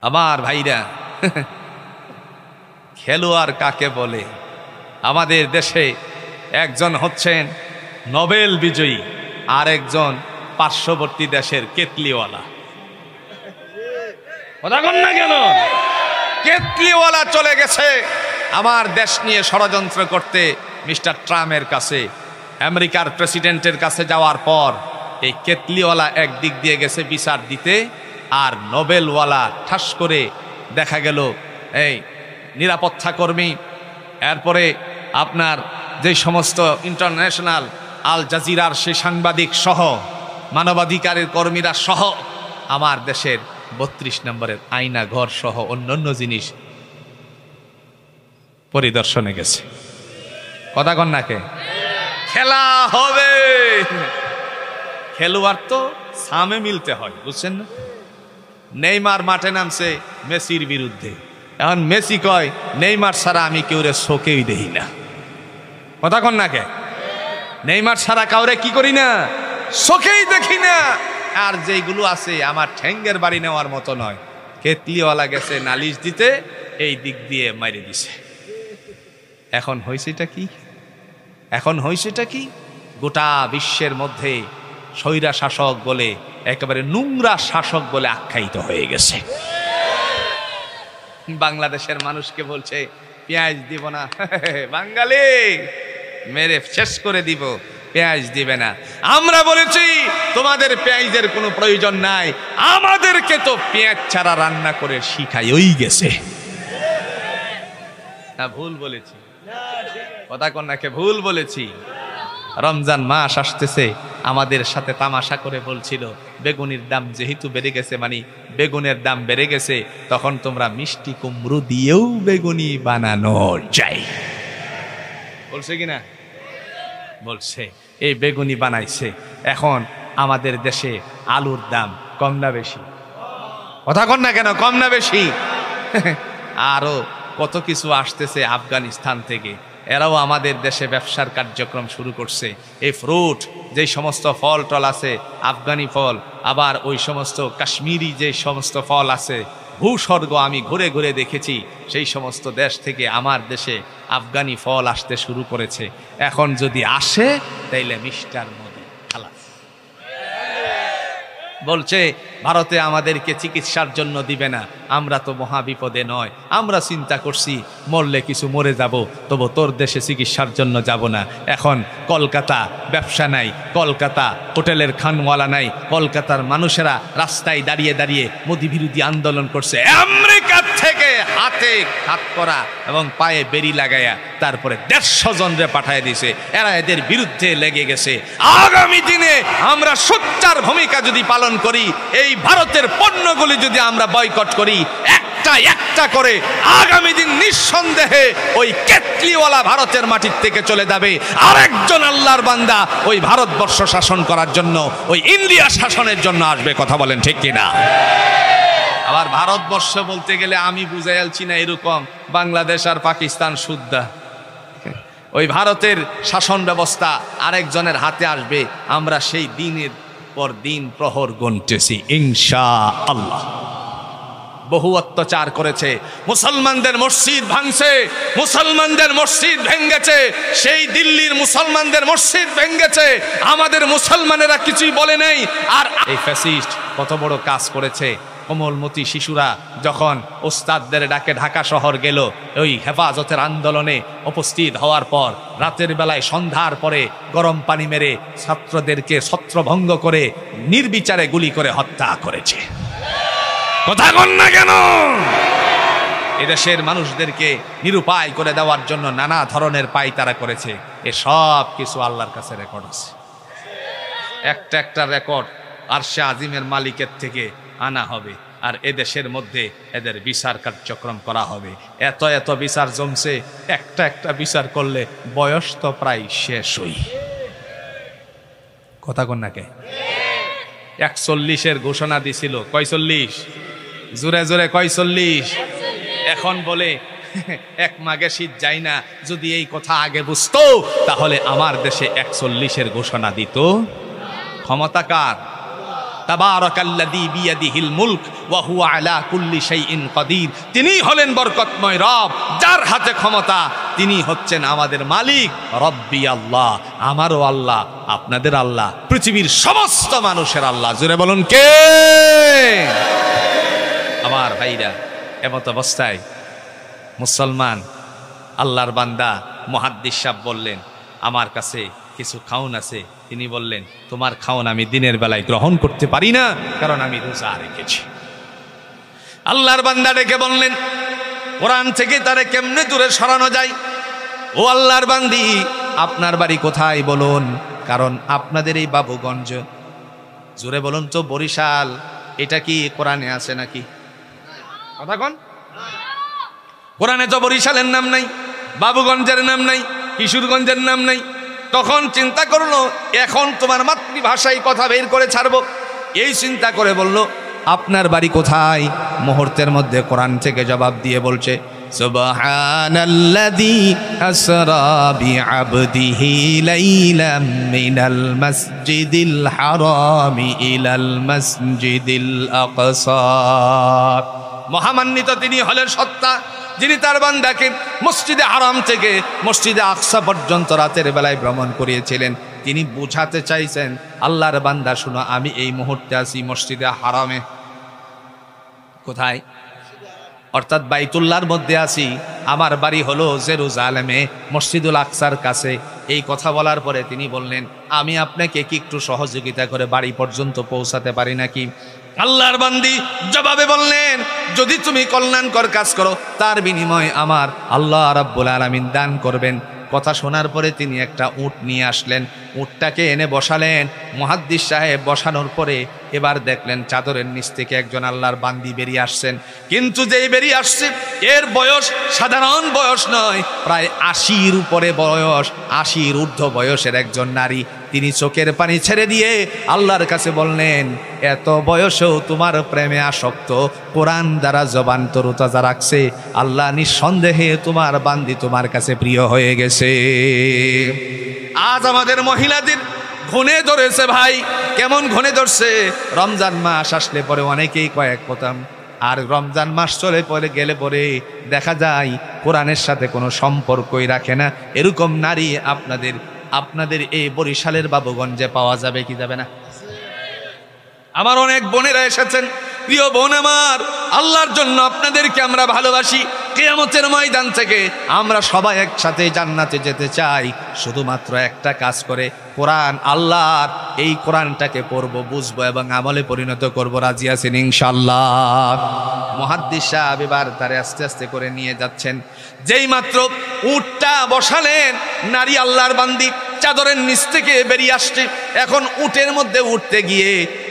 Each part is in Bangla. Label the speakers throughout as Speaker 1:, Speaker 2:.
Speaker 1: আমার ভাইরা, খেলোয়াড় কাকে বলে? আমাদের দেশে একজন হচ্ছেন নোবেল বিজয়ী, আর একজন পার্শ্ববর্তী দেশের কেতলিওয়ালা। কথা বল না কেন? কেতলিওয়ালা চলে গেছে আমার দেশ নিয়ে ষড়যন্ত্র করতে মিস্টার ট্রাম্পের কাছে, আমেরিকার প্রেসিডেন্টের কাছে যাওয়ার পর এই কেতলিওয়ালা একদিক দিয়ে গেছে বিচার দিতে, আর নোবেলওয়ালা ঠাস করে দেখা গেল এই নিরাপত্তা কর্মী, এরপরে আপনার যে সমস্ত ইন্টারন্যাশনাল আল জাজিরার সেই সাংবাদিক সহ মানবাধিকারের কর্মীরা সহ আমার দেশের 32 নম্বরের আয়না ঘর সহ অন্যান্য জিনিস পরিদর্শনে গেছে। কথা কন নাকে? খেলা হবে, খেলোয়াড় তো সামে মিলতে হয়, বুঝছেন না? নেইমার মাঠে নামছে মেসির বিরুদ্ধে, এখন মেসি কয় নেইমার ছাড়া আমি কেউরে চোখেই দেখি না। কথা কন নাকে? নেইমার ছাড়া কাউরে কি করি না, চোখেই দেখি না। আর যেগুলো আছে আমার ঠ্যাঙ্গের বাড়ি নেওয়ার মতো নয়, কেতলিওয়ালা গেছে নালিশ দিতে, এই দিক দিয়ে মাইরে দিছে। এখন হয়েছেটা কি? এখন হয়েছেটা কি? গোটা বিশ্বের মধ্যে স্বৈরা শাসক বলে, একেবারে নোংরা শাসক বলে আখ্যায়িত হয়ে গেছে। বাংলাদেশের মানুষকে বলছে পেঁয়াজ দিব না, বাঙালি মেরে শেষ করে দিব, পেঁয়াজ দিবে না। আমরা বলেছি তোমাদের পেঁয়াজের কোনো প্রয়োজন নাই, আমাদেরকে তো পেঁয়াজ ছাড়া রান্না করে শিখাই গেছে। না ভুল বলেছি? কথা কন্যাকে ভুল বলেছি? রমজান মাস আসতেছে, আমাদের সাথে তামাশা করে বলছিল বেগুনের দাম যেহেতু বেড়ে গেছে, মানে বেগুনের দাম বেড়ে গেছে, তখন তোমরা মিষ্টি কুমড়ো দিয়েও বেগুনি বানানো যায়। বলছে কিনা? বলছে। এই বেগুনি বানাইছে। এখন আমাদের দেশে আলুর দাম কম না বেশি? কথা কন না কেন? কম না বেশি? আরো কত কিছু আসতেছে আফগানিস্তান থেকে, এরাও আমাদের দেশে ব্যবসার কার্যক্রম শুরু করছে। এই ফ্রুট, যে সমস্ত ফল টল আছে আফগানি ফল, আবার ওই সমস্ত কাশ্মীরি যে সমস্ত ফল আছে, ভূস্বর্গ আমি ঘুরে ঘুরে দেখেছি, সেই সমস্ত দেশ থেকে আমার দেশে আফগানি ফল আসতে শুরু করেছে। এখন যদি আসে তাইলে মিস্টার মোদি খালাস। বলছে ভারতে আমাদেরকে চিকিৎসার জন্য দিবে না, আমরা তো মহাবিপদে নয়, আমরা চিন্তা করছি মরলে কিছু মরে যাব, তবু তোর দেশে চিকিৎসার জন্য যাব না। এখন কলকাতা ব্যবসা নাই, কলকাতা হোটেলের খানওয়ালা নাই, কলকাতার মানুষেরা রাস্তায় দাঁড়িয়ে দাঁড়িয়ে মোদি বিরোধী আন্দোলন করছে। আমেরিকা থেকে হাতে হাত করা এবং পায়ে বেরি লাগাইয়া তারপরে 150 জনরে পাঠায় দিয়েছে, এরা এদের বিরুদ্ধে লেগে গেছে। আগামী দিনে আমরা সোচ্চার ভূমিকা যদি পালন করি, এই ভারতের পণ্যগুলি যদি আমরা বয়কট করি একটা একটা করে, আগামী দিন নিঃসন্দেহে ওই কেতলিওয়ালা ভারতের মাটির থেকে চলে যাবে, আরেকজন আল্লাহর বান্দা ওই ভারতবর্ষ শাসন করার জন্য, ওই ইন্ডিয়া শাসনের জন্য আসবে। কথা বলেন ঠিক কিনা? আবার ভারতবর্ষ বলতে গেলে আমি বুঝাইছি না এরকম বাংলাদেশ আর পাকিস্তান সুদ্ধা, ওই ভারতের শাসন ব্যবস্থা আরেকজনের হাতে আসবে। আমরা সেই দিনের পর দিন প্রহর গুনতেছি ইনশাআল্লাহ। বহু অত্যাচার করেছে, মুসলমানদের মসজিদ ভাঙছে, মুসলমানদের মসজিদ ভেঙ্গেছে, সেই দিল্লির মুসলমানদের মসজিদ ভেঙ্গেছে, আমাদের মুসলমানেরা কিছুই বলে নাই। আর এই ফ্যাসিস্ট কত বড় কাজ করেছে। কোমলমতি শিশুরা যখন ওস্তাদদের ডাকে ঢাকা শহর গেল, ওই হেফাজতের আন্দোলনে উপস্থিত হওয়ার পর রাতের বেলায় সন্ধ্যার পরে গরম পানি মেরে ছাত্রদেরকে ছত্রভঙ্গ করে নির্বিচারে গুলি করে হত্যা করেছে। কথা কন না কেন? এদেশের মানুষদেরকে নিরুপায় করে দেওয়ার জন্য নানা ধরনের পায়তারা করেছে। এ সব কিছু আল্লাহর কাছে রেকর্ড আছে, একটা একটা রেকর্ড আরশে আজিমের মালিকের থেকে আনা হবে, আর এদেশের মধ্যে এদের বিচার কার্যক্রম করা হবে। এত এত বিচার জমছে, একটা একটা বিচার করলে বয়স তো প্রায় শেষ হই। কথা কন নাকে? 41-এর ঘোষণা দিছিল। কয় 40? জোরে জোরে কয় 40? এখন বলে এক মাঘে শীত যায় না। যদি এই কথা আগে বুঝতো তাহলে আমার দেশে 41-এর ঘোষণা দিত। ক্ষমতা কার? তাবারাকাল্লাযী বিয়াদিহিল মুলক ওয়া হুয়া আলা কুল্লি শাইইন কাদির। তিনিই হলেন বরকতময় রব, যার হাতে ক্ষমতা, তিনি হচ্ছেন আমাদের মালিক। রব্বি আল্লাহ, আমারও আল্লাহ, আপনাদের আল্লাহ, পৃথিবীর সমস্ত মানুষের আল্লাহ। জোরে বলুন কে? আমার ভাইরা, এমত অবস্থায় মুসলমান আল্লাহর বান্দা মুহাদ্দিস সাহেব বললেন, আমার কাছে কিছু খাওন আছে। তিনি বললেন, তোমার খাওন আমি দিনের বেলায় গ্রহণ করতে পারি না, কারণ আমি রোজা রেখেছি। আল্লাহর বান্দা ডেকে বললেন, কোরআন থেকে তারে কেমনে দূরে সরানো যায়? ও আল্লাহর বান্দি, আপনার বাড়ি কোথায় বলুন, কারণ আপনাদের এই বাবুগঞ্জ। জোরে বলুন তো, বরিশাল এটা কি কোরআনে আছে নাকি? কথা কোন? কোরআনে তো বরিশালের নাম নাই, বাবুগঞ্জের নাম নাই, কিশোরগঞ্জের নাম নাই। তখন চিন্তা করলো, এখন তোমার মাতৃভাষায় কথা বের করে ছাড়বো। এই চিন্তা করে বলল, আপনার বাড়ি কোথায়? মুহূর্তের মধ্যে কোরআন থেকে জবাব দিয়ে বলছে, সুবহানাল্লাযী আসরা বিআবদিহি লাইলাম মিনাল মাসজিদিল হারামি ইলাল মাসজিদিল আকসা। মহামান্বিত তিনি হলেন সত্তা, যিনি তার বান্দাকে মসজিদে হারাম থেকে মসজিদে আকসা পর্যন্ত রাতের বেলায় ভ্রমণ করিয়েছিলেন। তিনি বুঝাতে চাইছেন, আল্লাহর বান্দা শুনো, আমি এই মুহূর্তে আছি মসজিদে হারামে। কোথায়? অর্থাৎ বাইতুল্লাহর মধ্যে আছি। আমার বাড়ি হলো জেরুজালেমে, মসজিদুল আকসার কাছে। এই কথা বলার পরে তিনি বললেন, আমি আপনাকে কি একটু সহযোগিতা করে বাড়ি পর্যন্ত পৌঁছাতে পারি নাকি? আল্লাহর বান্দি জবাবে বললেন, যদি তুমি কল্যাণকর কাজ করো, তার বিনিময়ে আমার আল্লাহ রাব্বুল আলামিন দান করবেন। কথা শোনার পরে তিনি একটা উট নিয়ে আসলেন, উটটাকে এনে বসালেন। মুহাদ্দিস সাহেব বসানোর পরে এবার দেখলেন চাদরের নিচ থেকে একজন আল্লাহর বান্দি বেরিয়ে আসছেন। কিন্তু যেই বেরিয়ে আসছে, এর বয়স সাধারণ বয়স নয়, প্রায় 80-র উপরে বয়স, 80-র ঊর্ধ্ব বয়সের একজন নারী। তিনি চোখের পানি ছেড়ে দিয়ে আল্লাহর কাছে বললেন, এত বয়সেও তোমার প্রেমে আসক্ত, কোরআন দ্বারা জবান তরুতাজা রাখছে, আল্লাহ নিঃসন্দেহে তোমার বান্দি তোমার কাছে প্রিয় হয়ে গেছে। আজ আমাদের মহিলাদের ঘনে ধরেছে ভাই। কেমন ঘনে ধরছে? রমজান মাস আসলে পরে অনেকেই কয়েক পতাম, আর রমজান মাস চলে পরে গেলে পরে দেখা যায় কোরআনের সাথে কোনো সম্পর্কই রাখে না। এরকম নারী আপনাদের এই বরিশালের বাবুগঞ্জে পাওয়া যাবে কি যাবে না? আমার অনেক বোনেরা এসেছেন। প্রিয় বোন আমার, আল্লাহর জন্য আপনাদেরকে আমরা ভালোবাসি। কিয়ামতের ময়দান থেকে আমরা সবাই একসাথে জান্নাতে যেতে চাই, শুধুমাত্র একটা কাজ করে কোরআন, আল্লাহর এই কোরআনটাকে পড়বো, বুঝবো এবং আমলে পরিণত করবো। রাজি আছেন ইনশাআল্লাহ? মুহাদ্দিস সাহেব এবার তারে আস্তে আস্তে করে নিয়ে যাচ্ছেন। যেই মাত্র উটটা বসালেন, নারী আল্লাহর বান্দি চাদরের নিচ থেকে বেরিয়ে আসছে। এখন উটের মধ্যে উঠতে গিয়ে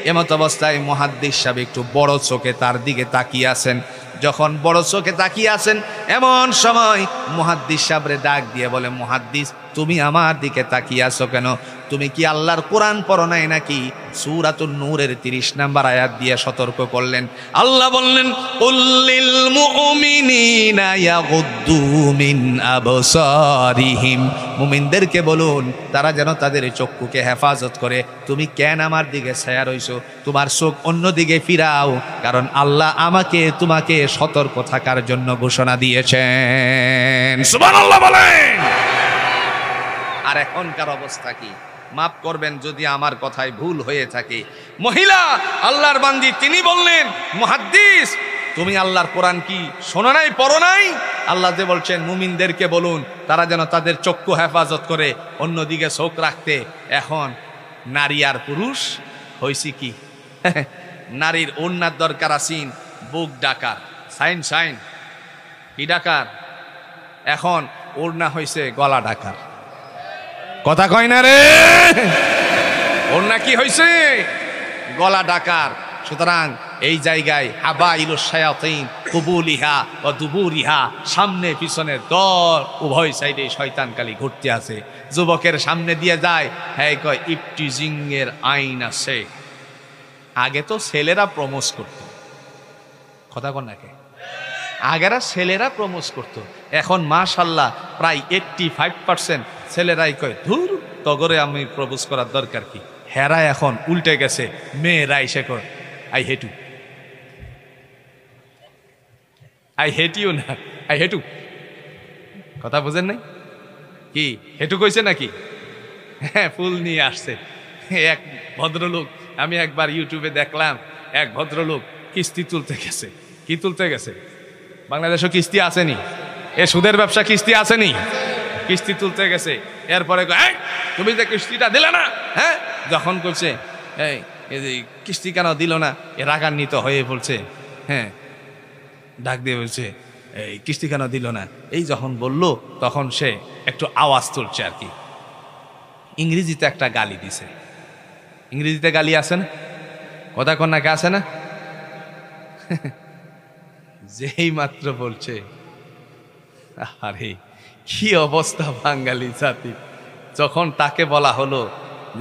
Speaker 1: এমত অবস্থায় মুহাদ্দিস সাহেব একটু বড় চোখে তার দিকে তাকিয়ে আছেন। যখন বড় চোখে তাকিয়ে আছেন, এমন সময় মুহাদ্দিস সাহেবরে ডাক দিয়ে বলে, মুহাদ্দিস, তুমি আমার দিকে তাকিয়ে আছো কেন? তুমি কি আল্লাহর কোরআন পড়ো নাই নাকি? সূরাতুন নূরের 30 নম্বর আয়াত দিয়ে সতর্ক করলেন। আল্লাহ বললেন, কুল্লিল মুমিনিনা ইয়াগুদ্দু মিন আবসারিহিম, মুমিনদেরকে বলুন তারা যেন তাদের চক্ষুকে হেফাজত করে। তুমি কেন আমার দিকে ছায়া রইছো? তোমার চোখ অন্যদিকে ফিরাও, কারণ আল্লাহ আমাকে তোমাকে সতর্ক থাকার জন্য ঘোষণা দিয়েছেন। সুবহানাল্লাহ বলেন। আর এখনকার অবস্থা কি? মাফ করবেন যদি আমার কথায় ভুল হয়ে থাকে। মহিলা আল্লাহর বান্দি তিনি বললেন, মুহাদ্দিস, তুমি আল্লাহর কোরআন কি শোনো নাই, পড়ো নাই? আল্লাহ যে বলছেন মুমিনদেরকে বলুন তারা যেন তাদের চক্ষু হেফাজত করে, অন্যদিকে চোখ রাখতে। এখন নারী আর পুরুষ হয়েছি কি? নারীর ওড়নার দরকার আসিন, বুক ডাকার, সাইন সাইন কি ডাকার? এখন ওড়না হয়েছে গলা ডাকার। কথা কয় না রে? ওড়না কি হয়েছে? গলা ডাকার। সুতরাং এই জায়গায় হাবাইলু শায়াতিন কুবুলিহা ও দুবুরিহা, সামনে পিছনের দর উভয় সাইডে শয়তান কালী ঘুরতে আছে। যুবকের সামনে দিয়ে যায়, হ্যাঁ কয় ইফটিজিং এর আইন আছে। আগে তো ছেলেরা প্রমোস করত, কথা কন নাকি? আগেরা ছেলেরা প্রমোস করত, এখন মাশাআল্লাহ প্রায় 85% ছেলেরাই কয়, ধুর তগরে আমি প্রপোজ করার দরকার কি? হেরা এখন উল্টে গেছে, মেয়েরা এসে কর আই হেটু, আই হেট ইউ না, আই হেটু। কথা বুঝেন নাই কি? হেটু কইছে নাকি? হ্যাঁ, ফুল নিয়ে আসছে এক ভদ্রলোক। আমি একবার ইউটিউবে দেখলাম, এক ভদ্রলোক কিস্তি তুলতে গেছে। কি তুলতে গেছে? বাংলাদেশও কিস্তি আসেনি, এ সুদের ব্যবসা কিস্তি আসেনি, কিস্তি তুলতে গেছে। এরপরে তুমি যে কিস্তিটা দিলে না, হ্যাঁ, যখন করছে এই কিস্তি কেন দিল না, এ রাগান্বিত হয়ে বলছে, হ্যাঁ, ডাক দিয়ে বলছে এই কিস্তি কেন দিল না। এই যখন বলল তখন সে একটু আওয়াজ তুলছে আর কি, ইংরেজিতে একটা গালি দিছে। ইংরেজিতে গালি আছে না? কথা কন্যাকে আছে না? যেই মাত্র বলছে, আরে কি অবস্থা বাঙালি জাতি। যখন তাকে বলা হলো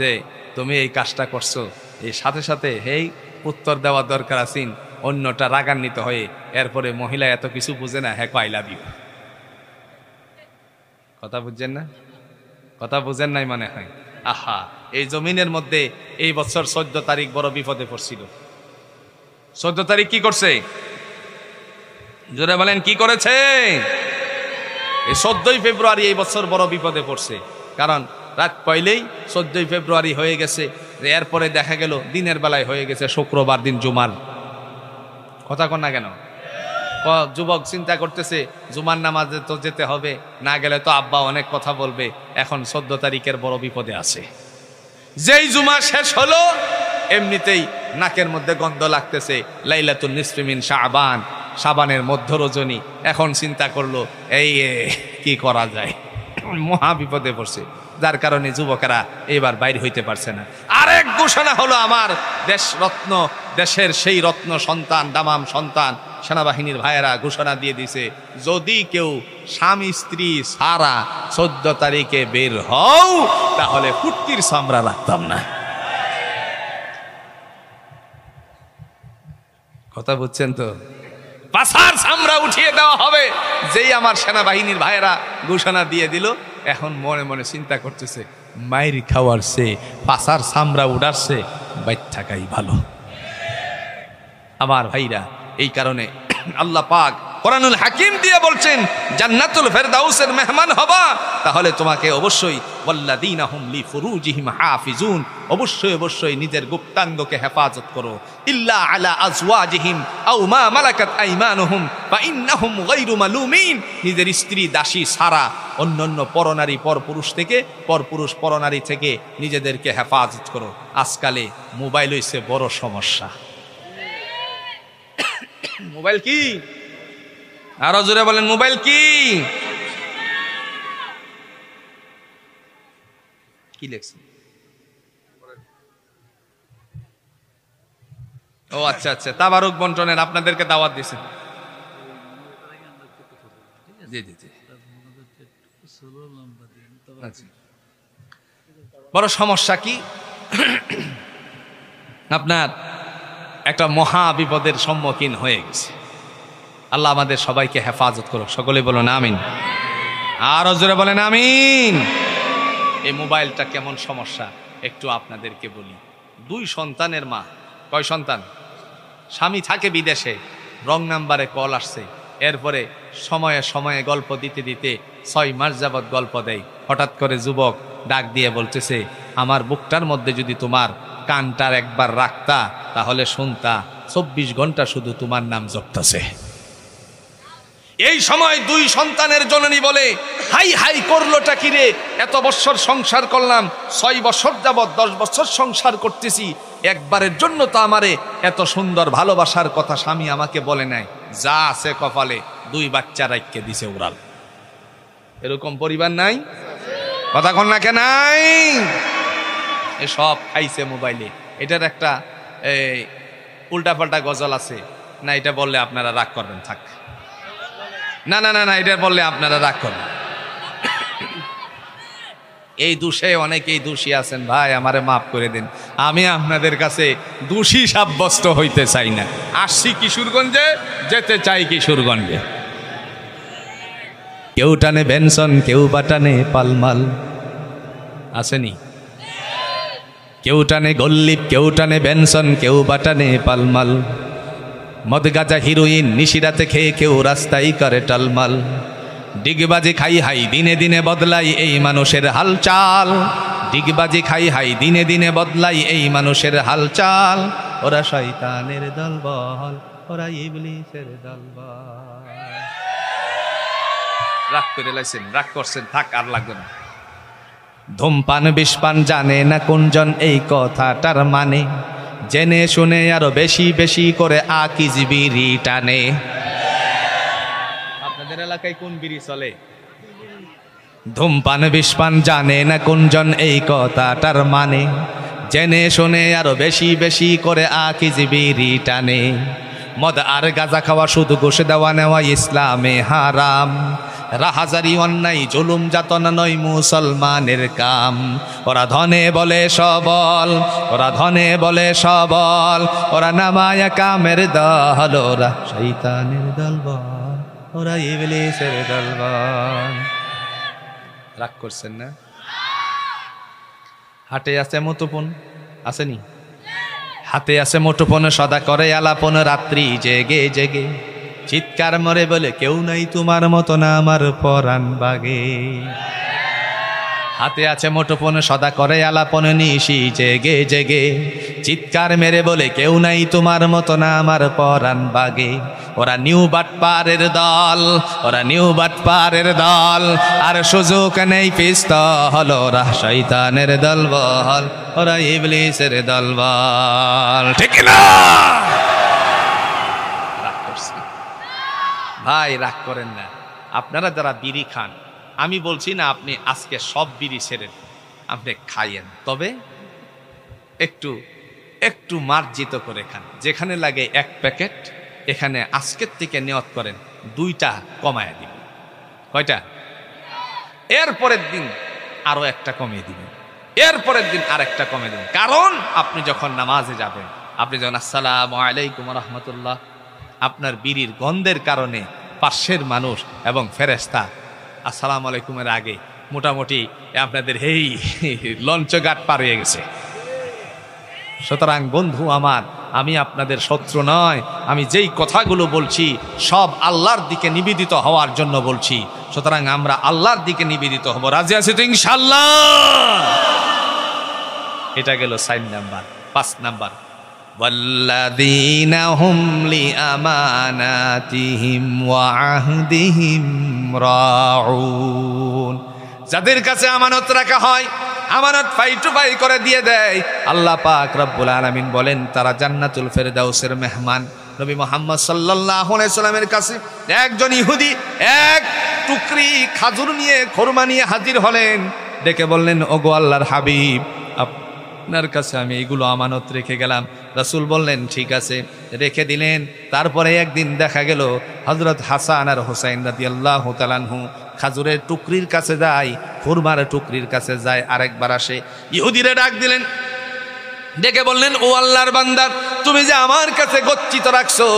Speaker 1: যে তুমি এই কাজটা করছো, এই সাথে সাথে হেই উত্তর দেওয়ার দরকার আছেন, অন্যটা রাগান্বিত হয়ে এরপরে মহিলা এত কিছু বুঝে না, হ্যাঁ আই লাভ ইউ। কথা বুঝছেন না? কথা বুঝেন নাই মনে হয়। আহা, এই জমিনের মধ্যে এই বছর 14 তারিখ বড় বিপদে পড়ছিল। 14 তারিখ কি করছে? জোরে বলেন কি করেছে? এই 14ই ফেব্রুয়ারি এই বছর বড় বিপদে পড়ছে। কারণ রাত পয়লেই 14ই ফেব্রুয়ারি হয়ে গেছে, এরপরে দেখা গেল দিনের বেলায় হয়ে গেছে শুক্রবার দিন জুমার। কথা কন না কেন? যুবক চিন্তা করতেছে জুমার নামাজে তো যেতে হবে, না গেলে তো আব্বা অনেক কথা বলবে। এখন 14 তারিখের বড় বিপদে আছে। যেই জুমা শেষ হলো এমনিতেই নাকের মধ্যে গন্ধ লাগতেছে, লাইলাতুল নিসফি মিন শাবান, শাবানের মধ্য রজনী। এখন চিন্তা করলো এই কি করা যায়, মহা বিপদে পড়ছে। যার কারণে যুবকেরা এবার বাইরে হইতে পারছে না। আরেক ঘোষণা হলো, আমার দেশ রত্ন, দেশের সেই রত্ন সন্তান, দামাম সন্তান সেনাবাহিনীর ভাইয়েরা ঘোষণা দিয়ে দিছে, যদি কেউ স্বামী স্ত্রী সারা 14 তারিখে বের হও তাহলে ফুটকির চামড়া রাখতাম না। কথা বুঝছেন তো? পাছার চামড়া উঠিয়ে দেওয়া হবে। যেই আমার সেনাবাহিনীর ভাইয়েরা ঘোষণা দিয়ে দিল, এখন মনে মনে চিন্তা করতেছে মাইর খাওয়ার সে পাছার চামড়া উড়াচ্ছে বাইর থাকাই ভালো। আমার ভাইরা, এই কারণে আল্লাহ পাক কোরআনুল হাকিম দিয়ে বলছেন জান্নাতুল ফেরদাউসের মেহমান হবা, তাহলে তোমাকে অবশ্যই ওয়াল্লাযীনা হুম লিফুরুজিহিম হাফিজুন, অবশ্যই অবশ্যই নিজের গুপ্তাঙ্গকে হেফাজত করো। ইল্লা আলা আজওয়াজিহিম আও মা মালাকাত আইমানুহুম ফাইন্নাহুম গায়রু মালুমিন, নিজের স্ত্রী দাসী ছাড়া অন্যান্য পরনারী পরপুরুষ থেকে, পরপুরুষ পরনারী থেকে নিজেদেরকে হেফাজত করো। আজকালে মোবাইল হইছে বড় সমস্যা। মোবাইল কি? আরো জোরে বলেন, মোবাইল কি? কি লেখছে? ও আচ্ছা আচ্ছা, তাবারুক বন্টনের আপনাদেরকে দাওয়াত দিয়েছে। জি জি জি। বড় সমস্যা কি? আপনার একটা মহা বিপদের সম্মুখীন হয়ে গেছে। আল্লাহ আমাদের সবাইকে হেফাজত করুক। সকলে বলুন আমিন। আরো জোরে বলেন আমিন। এই মোবাইলটা কেমন সমস্যা একটু আপনাদেরকে বলি। 2 সন্তানের মা, কয় সন্তান? স্বামী থাকে বিদেশে, রং নাম্বারে কল আসছে, এরপরে সময়ে সময়ে গল্প দিতে দিতে 6 মাস যাবৎ গল্প দেয়। হঠাৎ করে যুবক ডাক দিয়ে বলতেছে, আমার বুকটার মধ্যে যদি তোমার কানটার একবার রাখতা তাহলে শুনতা 24 ঘন্টা শুধু তোমার নাম জপতেছে। এই সময় 2 সন্তানের জননী বলে, হাই হাই করলোটা কি রে, এত বছর সংসার করলাম, 6 বছর যাবৎ 10 বছর সংসার করতেছি, একবারের জন্য তো আমারে এত সুন্দর ভালোবাসার কথা স্বামী আমাকে বলে নাই। যা আছে কপালে 2 বাচ্চা রাইখে দিছে উড়াল। এরকম পরিবার নাই? কথা কন না কেন? নাই। এসব খাইছে মোবাইলে। এটার একটা উল্টাপাল্টা গজল আছে না, এটা বললে আপনারা রাগ করবেন। থাক, না না না না, এটা বললে আপনারা রাগ করবেন। এই দোষে অনেকেই দোষী আছেন, ভাই আমারে মাফ করে দিন, আমি আপনাদের কাছে দোষী সাব্যস্ত হইতে চাই না। আসছি কিশোরগঞ্জে, যেতে চাই কিশোরগঞ্জে। কেউ টানে বেনসন, কেউ বা টানে পালমাল, আসেনি? কেউ টানে গল্লিপ, কেউ টানে বেনসন, কেউ বা টানে পালমাল। মদ গাজা হিরোইন নিশিরাতে খেয়ে কেউ রাস্তায় করে টালমাল। ডিগবাজি খাই হাই দিনে দিনে বদলাই এই মানুষের হালচাল। ডিগবাজি খাই হাই দিনে দিনে বদলাই এই মানুষের হালচাল। ওরা শয়তানের দলবল, ওরা ইবলিসের দলবল। রাগ করে লাইছেন, রাগ করছেন, থাক আর লাগবে না। ধূমপান বিষপান জানে না কোনজন এই কথাটার মানে, জেনে শুনে আরো বেশি বেশি করে আকিজ বিড়ি টানে। আপনাদের এলাকায় কোন বিড়ি চলে? ধূমপান বিষপান জানে না কোনজন এই কথাটার মানে, জেনে শুনে আরো বেশি বেশি করে আকিজ বিড়ি টানে। মদ আর গাঁজা খাওয়া, শুধু ঘুষ দেওয়া নেওয়া ইসলামে হারাম। রাহাজারি অন্যায় জুলুম যাতনা নয় মুসলমানের কাম। ওরা ধনে বলে সবল, ওরা ধনে বলে সবল, ওরা নামায়া কামের দল, ওরা শয়তানের দলবল, ওরা ইবলিসের দলবল। রাগ করছেন না? হাটে আছে মুঠোফোন, আসেনি? হাতে আছে মুঠোফোন, সদা করে আলাপন, রাত্রি জেগে জেগে চিৎকার মরে বলে কেউ নাই তোমার মতো না আমার পরাণ বাগে। হাতে আছে মুঠোফোন, সদা করে আলাপন, নিশি জেগে জেগে চিৎকার মেরে বলে কেউ নাই তোমার মতো না আমার পরাণ বাগে। ওরা নিউ বাটপারের দল, ওরা নিউ বাটপারের দল, আর সুযোগ নেই পিস্তল, ওরা শয়তানের দলবল, ওরা ইবলিসের দলবল। ঠিক না? ভাই রাগ করেন না। আপনারা যারা বিড়ি খান, আমি বলছি না আপনি আজকে সব বিড়ি ছেড়ে আপনি খাইয়েন, তবে একটু একটু মার্জিত করে খান। যেখানে লাগে 1 প্যাকেট, এখানে আজকের থেকে নিয়ত করেন 2টা কমায় দিবেন। কয়টা? এরপরের দিন আরো 1টা কমিয়ে দিবেন, এরপরের দিন আরেকটা কমিয়ে দিবেন। কারণ আপনি যখন নামাজে যাবেন, আপনি যখন আসসালামু আলাইকুম ওয়া রাহমাতুল্লাহ, আপনার বিড়ির গন্ধের কারণে পাশের মানুষ এবং ফেরেশতা আসসালামু আলাইকুমের আগে মোটামুটি আপনাদের এই লঞ্চঘাট পার হয়ে গেছে। সুতরাং বন্ধু আমার, আমি আপনাদের শত্রু নয়। আমি যেই কথাগুলো বলছি সব আল্লাহর দিকে নিবেদিত হওয়ার জন্য বলছি। সুতরাং আমরা আল্লাহর দিকে নিবেদিত হব। রাজি আছি তো ইনশাআল্লাহ? এটা গেল 4 নাম্বার। 5 নাম্বার, ওয়াল্লাযীনা হুম লিআমানাতিহিম ওয়া আহদিহিম রাউন। যাদের কাছে আমানত রাখা হয়, আমানত ফাই টু ফাই করে দিয়ে দেয়, আল্লাহ পাক রব্বুল আলামিন বলেন তারা জান্নাতুল ফেরদাউসের মেহমান। নবী মুহাম্মদ সাল্লাল্লাহু আলাইহি ওয়াসাল্লামের কাছে একজন ইহুদি 1 টুকরি খাজুর নিয়ে, খোরমা নিয়ে হাজির হলেন। ডেকে বললেন, ওগো আল্লাহর হাবিব, আপনার কাছে আমি এগুলো আমানত রেখে গেলাম। রাসূল বললেন ঠিক আছে, রেখে দিলেন। তারপরে একদিন দেখা গেল হযরত হাসান আর হুসাইন রাদিয়াল্লাহু তাআলা আনহু খাজুরের টুকরির কাছে যায়, খুরমার টুকরির কাছে যায়, আরেকবার আসে। ইহুদিরা ডাক দিলেন, ডেকে বললেন, ও আল্লাহর বান্দা, তুমি যে আমার কাছে গচ্ছিত রাখছো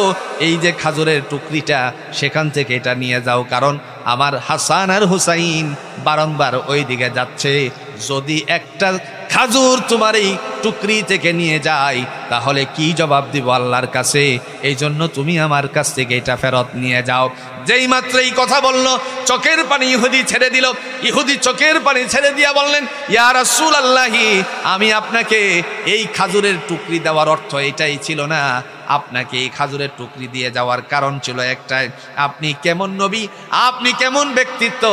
Speaker 1: এই যে খাজুরের টুকরিটা, সেখান থেকে এটা নিয়ে যাও, কারণ আমার হাসান আর হুসাইন বারংবার ওই দিকে যাচ্ছে। যদি একটা খাজুর তোমার এই টুকরি থেকে নিয়ে যায় তাহলে কি জবাব দিব আল্লাহর কাছে? এই জন্য তুমি আমার কাছ থেকে এটা ফেরত নিয়ে যাও। যেই মাত্র এই কথা বলল, চোখের পানি ইহুদি ছেড়ে দিল। ইহুদি চোখের পানি ছেড়ে দিয়া বললেন, ইয়া রাসূলুল্লাহি, আমি আপনাকে এই খাজুরের টুকরি দেওয়ার অর্থ এটাই ছিল না। আপনাকে এই খাজুরের টুকরি দিয়ে যাওয়ার কারণ ছিল একটাই, আপনি কেমন নবী, আপনি কেমন ব্যক্তিত্ব,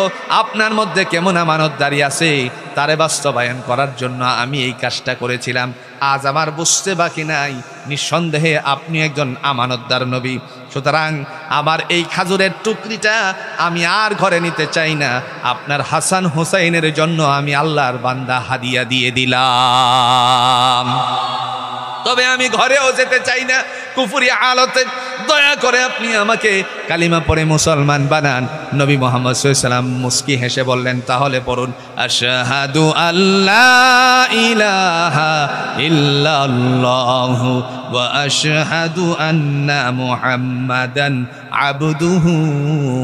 Speaker 1: আপনার মধ্যে কেমন আমানতদারি আছে, তারে বাস্তবায়ন করার জন্য আমি এই কাজটা করেছিলাম। আজ আমার বুঝতে বাকি নাই, নিঃসন্দেহে আপনি একজন আমানতদার নবী। সুতরাং আমার এই খাজুরের টুকরিটা আমি আর ঘরে নিতে চাই না, আপনার হাসান হুসাইনের জন্য আমি আল্লাহর বান্দা হাদিয়া দিয়ে দিলাম। তবে আমি ঘরেও যেতে চাই না কুফরি হালতে। দয়া করে আপনি আমাকে কালিমা পড়ে মুসলমান বানান। নবী মুহাম্মদ সাল্লাল্লাহু আলাইহি ওয়াসাল্লাম মুস্কি হেসে বললেন, তাহলে পড়ুন, আশহাদু আল্লা ইলাহা ইল্লাল্লাহু ওয়া আশহাদু আন্না মুহাম্মাদান আবদুহু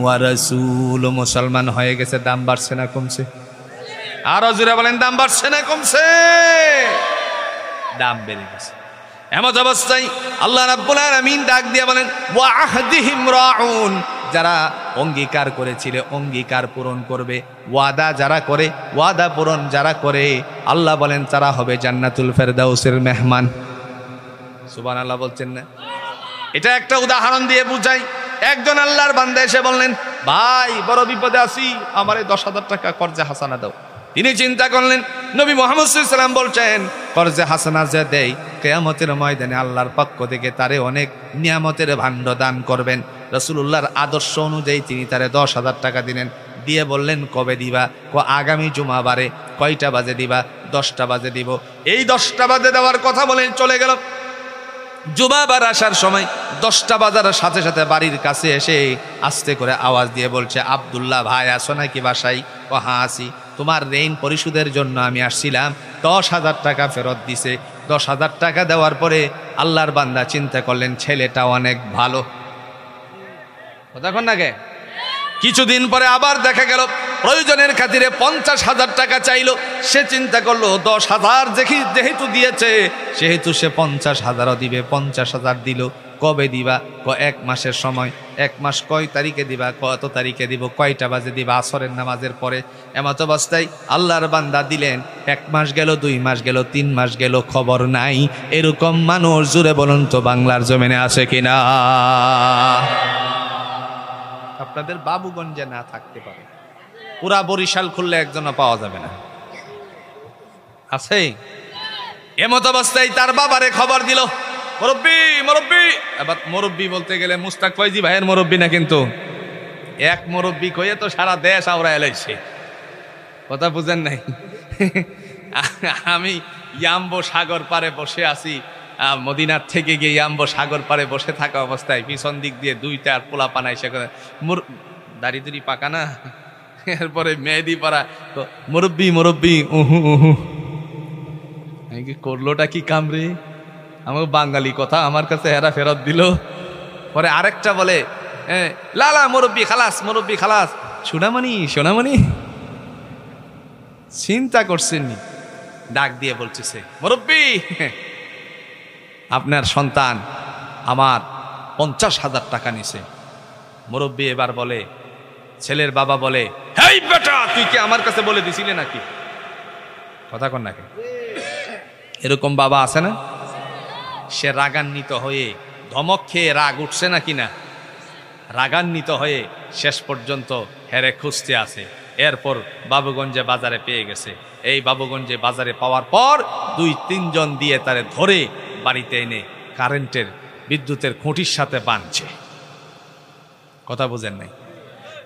Speaker 1: ওয়া রাসূলুহু। মুসলমান হয়ে গেছে। দাম বাড়ছে না কমছে? আরো জোরে বলেন, দাম বাড়ছে না কমছে? দাম বেড়ে গেছে। এমত অবস্থায় আল্লাহ রাব্বুল আলামিন ডাক দিয়ে বলেন ওয়া আহদিহিম রাউন, যারা অঙ্গীকার করেছিল অঙ্গীকার পূরণ করবে, ওয়াদা যারা করে ওয়াদা পূরণ যারা করে, আল্লাহ বলেন তারা হবে জান্নাতুল ফেরদাউসের মেহমান। সুবহানাল্লাহ বলছেন না? এটা একটা উদাহরণ দিয়ে বুঝাই। একজন আল্লাহর বান্দা এসে বললেন, ভাই বড় বিপদে আছি, আমারে 10,000 টাকা কর্জে হাসানা দাও। তিনি চিন্তা করলেন, নবী মুহাম্মদ সাল্লাল্লাহু আলাইহি ওয়াসাল্লাম বলছেন কর্জে হাসানা যে দেয় কিয়ামতের ময়দানে আল্লাহর পক্ষ থেকে তারে অনেক নিয়ামতের ভাণ্ড দান করবেন। রাসূলুল্লাহর আদর্শ অনুযায়ী তিনি তারে 10,000 টাকা দিলেন। দিয়ে বললেন কবে দিবা? আগামী জুমাবারে। কয়টা বাজে দিবা? 10টা বাজে দিব। এই 10টা বাজে দেওয়ার কথা বলে চলে গেল। জুমাবার আসার সময় 10টা বাজার সাথে সাথে বাড়ির কাছে এসে আস্তে করে আওয়াজ দিয়ে বলছে, আব্দুল্লাহ ভাই আসো নাকি বাসায়? হ্যাঁ আসি। তোমার ঋণ পরিশোধের জন্য আমি আসছিলাম। 10,000 টাকা ফেরত দিছে। 10,000 টাকা দেওয়ার পরে আল্লাহর বান্দা চিন্তা করলেন ছেলেটা অনেক ভালো। কতক্ষণ আগে? কিছুদিন পরে আবার দেখা গেল প্রয়োজনের খাতিরে 50,000 টাকা চাইলো। সে চিন্তা করলো 10,000 যেহেতু দিয়েছে সেহেতু সে 50,000ও দিবে। 50,000 দিল। কবে দিবা? 1 মাসের সময়। 1 মাস কয় তারিখে দিবা? কত তারিখে দিব? কয়টা বাজে দিবা? আসরের নামাজের পরে। এমত অবস্থায় আল্লাহর বান্দা দিলেন। 1 মাস গেল, 2 মাস গেল, 3 মাস গেল, খবর নাই। এরকম মানুষ জুড়ে বলুন তো বাংলার জমিনে আছে কিনা? আপনাদের বাবুগঞ্জে না থাকতে পারে, পুরা বরিশাল খুললে একজনও পাওয়া যাবে না। আছে? এমত অবস্থায় তার বাবারে খবর দিল, মুরব্বি মুরব্বি। এবার মুরব্বি বলতে গেলে মুস্তাক ফয়জি ভাইয়ের মুরব্বি না, কিন্তু এক মুরব্বি কয়ে তো সারা দেশ আওড়া এলাইছে। কথা বুঝেন নাই? আমি ইয়াম্বো সাগর পারে বসে আছি, মদিনার থেকে গিয়ে ইয়াম্বো সাগর পারে বসে থাকা অবস্থায় পিছন দিক দিয়ে 2টা পোলা পানা এসে দাড়ি দুড়ি পাকা না, এরপরে মেহেদি পাড়া, মুরব্বি মুরব্বি উহু উহু। কি করলোটা কি কামরে? আমার বাঙালি কথা আমার কাছে হেরা ফেরত দিল। পরে আরেকটা বলে লালা মুরব্বি খালাস, মুরব্বি খালাস। সোনামণি সোনামণি। চিন্তা করছেননি? ডাক দিয়ে বলতেছে, মুরব্বি আপনার সন্তান আমার 50,000 টাকা নিছে। মুরব্বি এবার বলে, ছেলের বাবা বলে, হেই বেটা তুই কি আমার কাছে বলে দিছিলে নাকি? কথা কন নাকি? এরকম বাবা আছে না? সে রাগান্বিত হয়ে ধমক খেয়ে, রাগ উঠছে নাকি না, রাগান্বিত হয়ে শেষ পর্যন্ত হেরে খুঁজতে আসে। এরপর বাবুগঞ্জে বাজারে পেয়ে গেছে। এই বাবুগঞ্জে বাজারে পাওয়ার পর 2-3 জন দিয়ে তারে ধরে বাড়িতে এনে কারেন্টের বিদ্যুতের খুঁটির সাথে বাঁধছে। কথা বুঝেন নাই?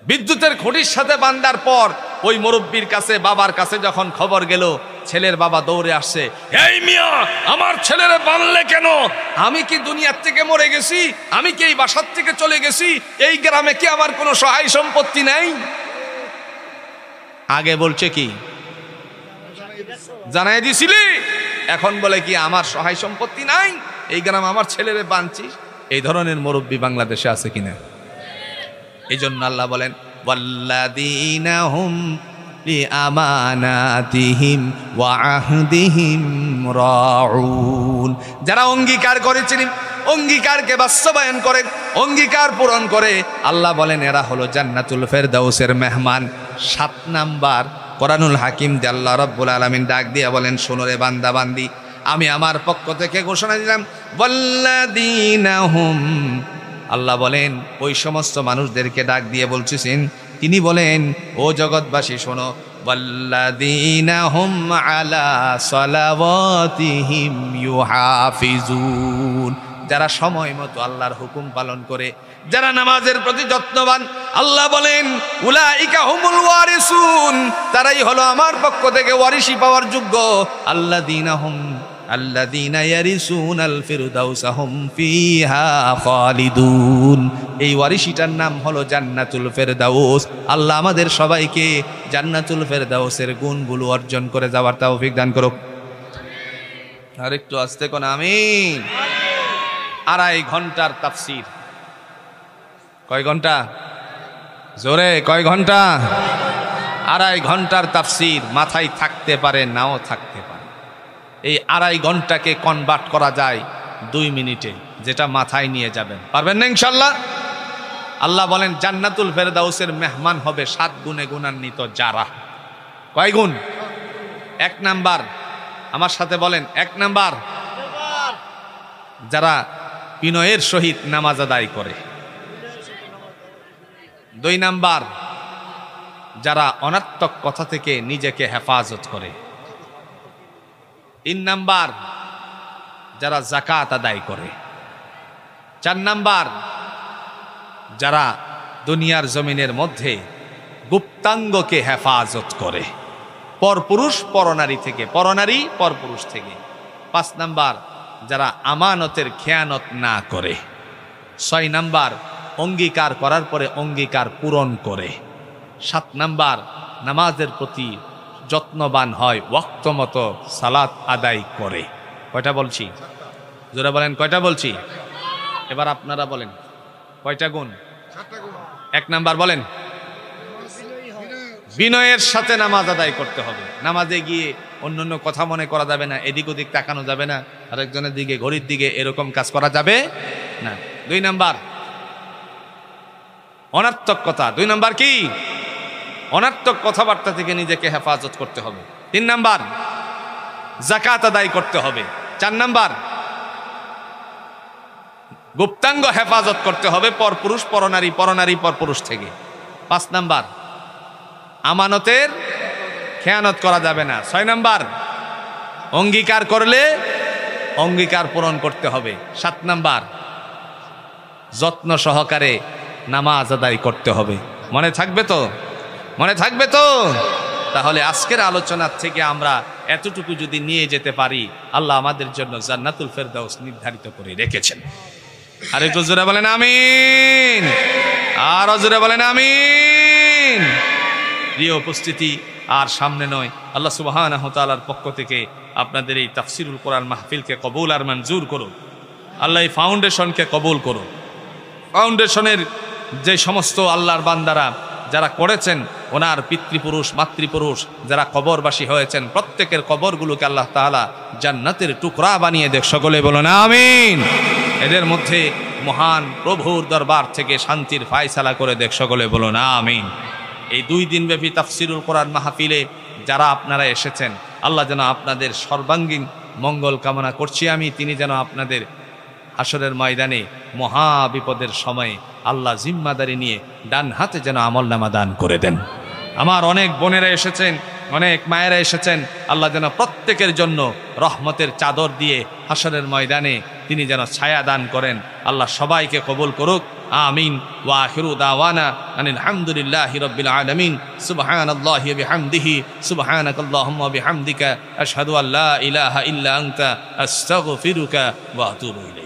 Speaker 1: বিদ্যুতের খুঁটির সাথে বাঁধার পর ওই মুরব্বির কাছে, বাবার কাছে যখন খবর গেল, ছেলের বাবা দৌড়ে আসছে, এই মিয়া আমার ছেলেরে বাঁধলে কেন? আমি কি দুনিয়ার থেকে মরে গেছি? আমি কি এই বাসার থেকে চলে গেছি? এই গ্রামে কি আমার কোনো সহায় সম্পত্তি নাই? আগে বলছে কি জানাই দিছিলি, এখন বলে কি আমার সহায় সম্পত্তি নাই, এই গ্রাম আমার ছেলেরে বাঁধছিস। এই ধরনের মুরব্বি বাংলাদেশে আছে কিনা? এই জন্য আল্লাহ বলেন, ওয়াল্লাযীনা হুম লিআমানাতিহিম ওয়া আহদিহিম রাউন। যারা অঙ্গীকার করেছিলেন, অঙ্গীকারকে বাস্তবায়ন করে, অঙ্গীকার পূরণ করে, আল্লাহ বলেন এরা হলো জান্নাতুল ফেরদাউসের মেহমান। 7 নাম্বার কোরআনুল হাকিম দিয়ে আল্লাহ রাব্বুল আলামিন ডাক দিয়ে বলেন, শোনো রে বান্দা বান্দি, আমি আমার পক্ষ থেকে ঘোষণা দিলাম, ওয়াল্লাযীনা হুম, আল্লাহ বলেন ওই সমস্ত মানুষদেরকে ডাক দিয়ে বলছেন, তিনি বলেন ও জগৎবাসী শোনো, ওয়াল্লাযীনা হুম আলা সালাওয়াতিহিম ইউহাফিজুন। যারা সময় মতো আল্লাহর হুকুম পালন করে, যারা নামাজের প্রতি যত্নবান, আল্লাহ বলেন উলাইকা হুমুল ওয়ারিসুন, তারাই হলো আমার পক্ষ থেকে ওয়ারিসি পাওয়ার যোগ্য। আল্লাযীনা ইয়ারিসুনাল ফিরদাউসা হুম ফিহা খালিদুন। এই ওয়ারিসিটার নাম হলো জান্নাতুল ফেরদাউস। আল্লাহ আমাদের সবাইকে জান্নাতুল ফেরদাউসের গুণগুলো অর্জন করে যাওয়ার তৌফিক দান করুক। আর একটু আস্তে কোন আমিন। 2.5 ঘন্টার তাফসীর। কয় ঘন্টা? জোরে কয় ঘন্টা? 2.5 ঘন্টার তাফসীর। মাথায় থাকতে পারে, নাও থাকতে পারে। এই 2.5 ঘন্টাকে কনভার্ট করা যায় 2 মিনিটে, যেটা মাথায় নিয়ে যাবেন। পারবেন না ইনশাল্লাহ? আল্লাহ বলেন জান্নাতুল ফেরদাউসের মেহমান হবে 7 গুণে গুণান্বিত যারা। কয় গুণ? 1 নাম্বার, আমার সাথে বলেন, 1 নাম্বার যারা বিনয়ের সহিত নামাজ আদায় করে। 2 নাম্বার যারা অনার্থক কথা থেকে নিজেকে হেফাজত করে। 3 নাম্বার যারা যাকাত আদায় করে। 4 নাম্বার যারা দুনিয়ার জমিনের মধ্যে গুপ্তাঙ্গকে হেফাজত করে, পরপুরুষ পরনারী থেকে, পরনারী পরপুরুষ থেকে। 5 নাম্বার যারা আমানতের খেয়ানত না করে। 6 নাম্বার অঙ্গীকার করার পরে অঙ্গীকার পূরণ করে। 7 নাম্বার নামাজের প্রতি যত্নবান হয়, ওয়াক্ত মতো সালাত আদায় করে। কয়টা বলছি? জোরে বলেন, কয়টা বলছি? এবার আপনারা বলেন কয়টা গুণ? 1 নাম্বার বলেন, বিনয়ের সাথে নামাজ আদায় করতে হবে। নামাজে গিয়ে অন্যান্য কথা মনে করা যাবে না, এদিক ওদিক তাকানো যাবে না, আরেকজনের দিকে, ঘড়ির দিকে এরকম কাজ করা যাবে না। 2 নাম্বার অনার্থক কথা। 2 নাম্বার কি? অনার্থক কথাবার্তা থেকে নিজেকে হেফাজত করতে হবে। 3 নাম্বার যাকাত আদায় করতে হবে। 4 নাম্বার গুপ্তাঙ্গ হেফাজত করতে হবে, পরপুরুষ পরনারী, পরনারী পরপুরুষ থেকে। 5 নাম্বার আমানতের খেয়ানত করা যাবে না। 6 নাম্বার অঙ্গীকার করলে অঙ্গীকার পূরণ করতে হবে। 7 নাম্বার যত্ন সহকারে নামাজ আদায় করতে হবে। মনে থাকবে তো? মনে থাকবে তো? তাহলে আজকের আলোচনার থেকে আমরা এতটুকু যদি নিয়ে যেতে পারি, আল্লাহ আমাদের জন্য জান্নাতুল ফেরদাউস নির্ধারিত করে রেখেছেন। আর একটু জোরে বলেন আমিন, আর জোরে বলেন আমিন। প্রিয় উপস্থিতি, আর সামনে নয়, আল্লাহ সুবহানাহু ওয়া তাআলার পক্ষ থেকে আপনাদের এই তাফসিরুল কোরআন মাহফিলকে কবুল আর মঞ্জুর করুন। আল্লাহ এই ফাউন্ডেশনকে কবুল করুন। ফাউন্ডেশনের যে সমস্ত আল্লাহর বান্দারা যারা করেছেন, ওনার পিতৃপুরুষ মাতৃপুরুষ যারা কবরবাসী হয়েছেন, প্রত্যেকের কবরগুলোকে আল্লাহ তাআলা জান্নাতের টুকরা বানিয়ে দেখ। সকলে বলুন আমিন। এদের মধ্যে মহান প্রভুর দরবার থেকে শান্তির ফায়সালা করে দেখ। সকলে বলুন আমিন। এই 2 দিনব্যাপী তাফসিরুল কোরআন মাহফিলে যারা আপনারা এসেছেন, আল্লাহ যেন আপনাদের সর্বাঙ্গীন মঙ্গল কামনা করছি আমি, তিনি যেন আপনাদের হাসরের ময়দানে মহা বিপদের সময়ে আল্লাহ জিম্মাদারি নিয়ে ডান হাতে যেন আমলনামা দান করে দেন। আমার অনেক বোনেরা এসেছেন, অনেক মায়েরা এসেছেন, আল্লাহ যেন প্রত্যেকের জন্য রহমতের চাদর দিয়ে হাসরের ময়দানে তিনি যেন ছায়া দান করেন। আল্লাহ সবাইকে কবুল করুক, আমিন। ওয়া আখিরু দাওয়ানা আনিল হামদুলিল্লাহি রাব্বিল আলামিন। সুবহানাল্লাহি ওয়া বিহামদিহি, সুবহানাকাল্লাহুম্মা ওয়া বিহামদিকা, আশহাদু আল্লা ইলাহা ইল্লা আনতা, আস্তাগফিরুকা ওয়া আতুবু ইলাইক।